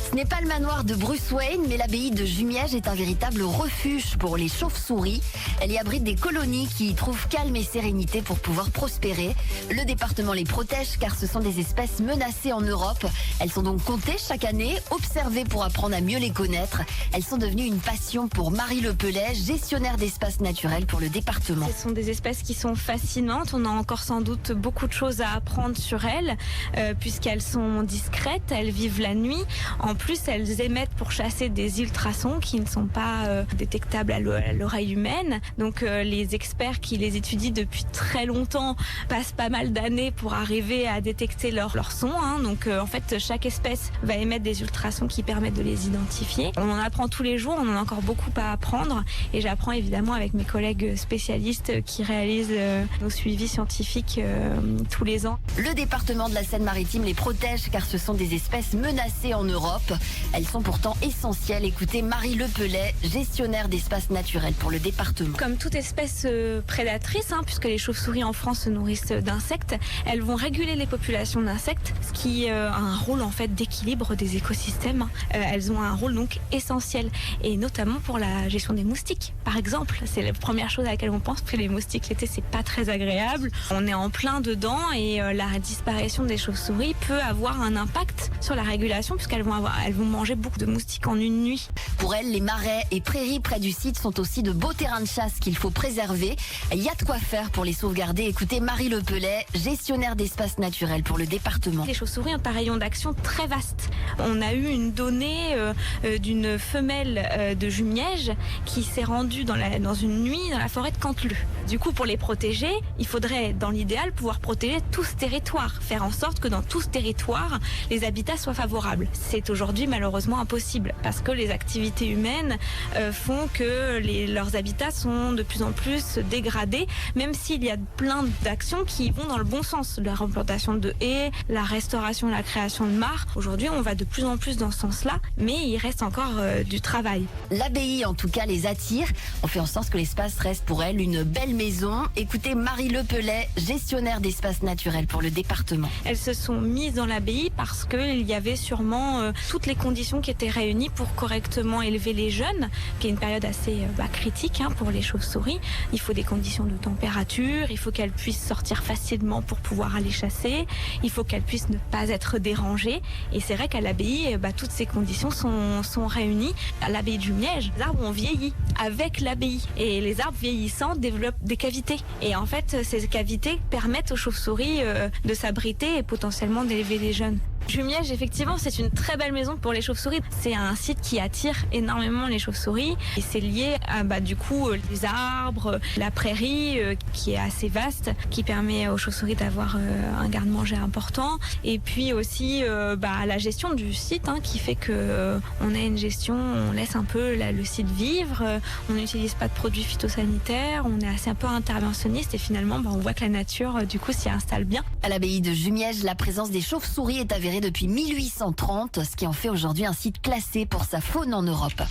Ce n'est pas le manoir de Bruce Wayne, mais l'abbaye de Jumièges est un véritable refuge pour les chauves-souris. Elle y abrite des colonies qui y trouvent calme et sérénité pour pouvoir prospérer. Le département les protège car ce sont des espèces menacées en Europe. Elles sont donc comptées chaque année, observées pour apprendre à mieux les connaître. Elles sont devenues une passion pour Marie Lepellet, gestionnaire d'espaces naturels pour le département. Ce sont des espèces qui sont fascinantes. On a encore sans doute beaucoup de choses à apprendre sur elles, puisqu'elles sont discrètes, elles vivent la nuit. En plus, elles émettent pour chasser des ultrasons qui ne sont pas détectables à l'oreille humaine. Donc les experts qui les étudient depuis très longtemps passent pas mal d'années pour arriver à détecter leur son. Donc en fait, chaque espèce va émettre des ultrasons qui permettent de les identifier. On en apprend tous les jours, on en a encore beaucoup à apprendre et j'apprends évidemment avec mes collègues spécialistes qui réalisent nos suivis scientifiques tous les ans. Le département de la Seine-Maritime les protège car ce sont des espèces menacées en Europe. Elles sont pourtant essentielles. Écoutez Marie Lepellet, gestionnaire d'espaces naturels pour le département. Comme toute espèce prédatrice, puisque les chauves-souris en France se nourrissent d'insectes, elles vont réguler les populations d'insectes, ce qui a un rôle en fait d'équilibre des écosystèmes. Elles ont un rôle donc essentiel, et notamment pour la gestion des moustiques. Par exemple, c'est la première chose à laquelle on pense, parce que les moustiques l'été c'est pas très agréable. On est en plein dedans et la disparition des chauves-souris peut avoir un impact sur la régulation, puisqu'elles vont manger beaucoup de moustiques en une nuit. Pour elles, les marais et prairies près du site sont aussi de beaux terrains de chasse qu'il faut préserver. Il y a de quoi faire pour les sauvegarder. Écoutez Marie Lepellet, gestionnaire d'espaces naturels pour le département. Les chauves-souris ont un rayon d'action très vaste. On a eu une donnée d'une femelle de Jumièges qui s'est rendue dans une nuit dans la forêt de Canteleu. Du coup, pour les protéger, il faudrait, dans l'idéal, pouvoir protéger tout ce territoire, faire en sorte que dans tout ce territoire, les habitats soient favorables. C'est aujourd'hui malheureusement impossible parce que les activités humaines font que leurs habitats sont de plus en plus dégradés, même s'il y a plein d'actions qui vont dans le bon sens. La replantation de haies, la restauration et la création de mares. Aujourd'hui, on va de plus en plus dans ce sens-là, mais il reste encore du travail. L'abbaye, en tout cas, les attire. On fait en sorte que l'espace reste pour elle une belle maison. Écoutez Marie Lepellet, gestionnaire d'espaces naturels pour le département. Elles se sont mises dans l'abbaye parce qu'il y avait sûrement toutes les conditions qui étaient réunies pour correctement élever les jeunes, qui est une période assez critique pour les chauves-souris. Il faut des conditions de température, il faut qu'elles puissent sortir facilement pour pouvoir aller chasser, il faut qu'elles puissent ne pas être dérangées. Et c'est vrai qu'à l'abbaye, toutes ces conditions sont réunies. À l'abbaye de Jumièges, les arbres ont vieilli avec l'abbaye. Et les arbres vieillissants développent des cavités. Et en fait, ces cavités permettent aux chauves-souris de s'abriter et potentiellement d'élever des jeunes. Jumièges, effectivement, c'est une très belle maison pour les chauves-souris. C'est un site qui attire énormément les chauves-souris et c'est lié à les arbres, la prairie qui est assez vaste, qui permet aux chauves-souris d'avoir un garde-manger important. Et puis aussi la gestion du site qui fait que on a une gestion, on laisse un peu le site vivre, on n'utilise pas de produits phytosanitaires, on est assez un peu interventionniste et finalement on voit que la nature du coup s'y installe bien. À l'abbaye de Jumièges, la présence des chauves-souris est avérée depuis 1830, ce qui en fait aujourd'hui un site classé pour sa faune en Europe.